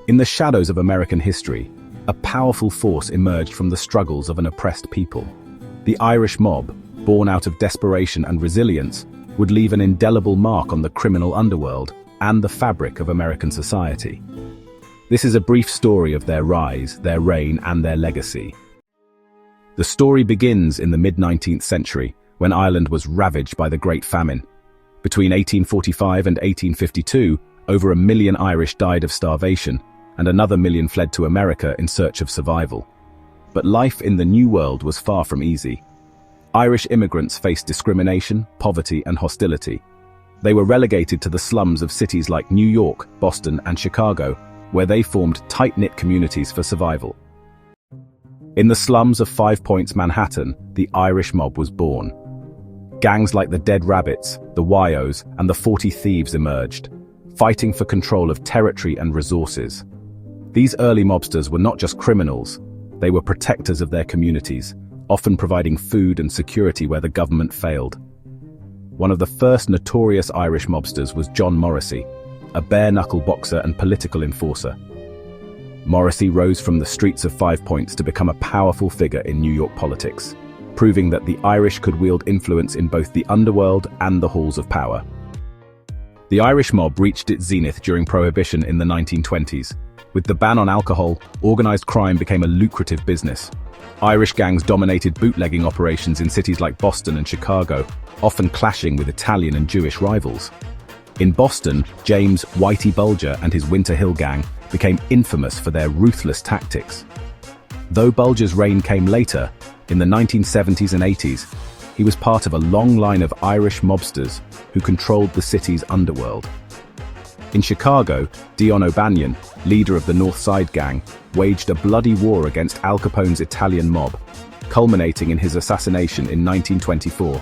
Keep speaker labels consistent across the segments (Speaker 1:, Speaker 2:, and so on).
Speaker 1: In the shadows of American history, a powerful force emerged from the struggles of an oppressed people. The Irish mob, born out of desperation and resilience, would leave an indelible mark on the criminal underworld and the fabric of American society. This is a brief story of their rise, their reign, and their legacy. The story begins in the mid-19th century, when Ireland was ravaged by the Great Famine. Between 1845 and 1852, over 1 million Irish died of starvation, and another million fled to America in search of survival. But life in the New World was far from easy. Irish immigrants faced discrimination, poverty, and hostility. They were relegated to the slums of cities like New York, Boston, and Chicago, where they formed tight-knit communities for survival. In the slums of Five Points, Manhattan, the Irish mob was born. Gangs like the Dead Rabbits, the Whyos, and the 40 Thieves emerged, fighting for control of territory and resources. These early mobsters were not just criminals, they were protectors of their communities, often providing food and security where the government failed. One of the first notorious Irish mobsters was John Morrissey, a bare-knuckle boxer and political enforcer. Morrissey rose from the streets of Five Points to become a powerful figure in New York politics, proving that the Irish could wield influence in both the underworld and the halls of power. The Irish mob reached its zenith during Prohibition in the 1920s. With the ban on alcohol, organized crime became a lucrative business. Irish gangs dominated bootlegging operations in cities like Boston and Chicago, often clashing with Italian and Jewish rivals. In Boston, James "Whitey" Bulger and his Winter Hill gang became infamous for their ruthless tactics. Though Bulger's reign came later, in the 1970s and 80s, he was part of a long line of Irish mobsters who controlled the city's underworld. In Chicago, Dion O'Banion, leader of the North Side Gang, waged a bloody war against Al Capone's Italian mob, culminating in his assassination in 1924.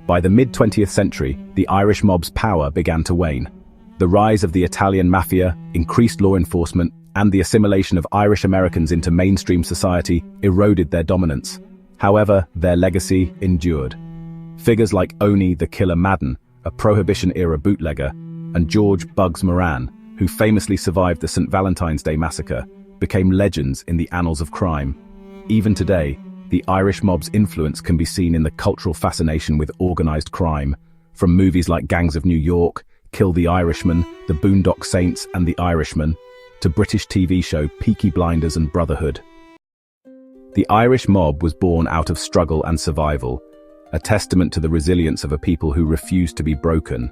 Speaker 1: By the mid-20th century, the Irish mob's power began to wane. The rise of the Italian Mafia, increased law enforcement, and the assimilation of Irish Americans into mainstream society eroded their dominance. However, their legacy endured. Figures like Owney the Killer Madden, a Prohibition-era bootlegger, and George "Bugs" Moran, who famously survived the St. Valentine's Day massacre, became legends in the annals of crime. Even today, the Irish mob's influence can be seen in the cultural fascination with organized crime, from movies like Gangs of New York, Kill the Irishman, The Boondock Saints, and The Irishman, to British TV show Peaky Blinders and Brotherhood. The Irish mob was born out of struggle and survival, a testament to the resilience of a people who refused to be broken.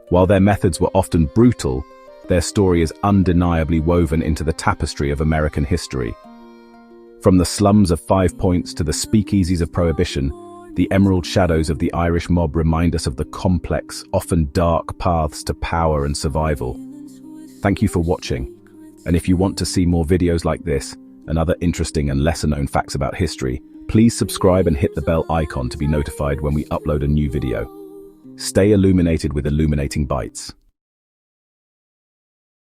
Speaker 1: While their methods were often brutal, their story is undeniably woven into the tapestry of American history. From the slums of Five Points to the speakeasies of Prohibition, the emerald shadows of the Irish mob remind us of the complex, often dark paths to power and survival. Thank you for watching, and if you want to see more videos like this, and other interesting and lesser-known facts about history, please subscribe and hit the bell icon to be notified when we upload a new video. Stay illuminated with Illuminating Bites.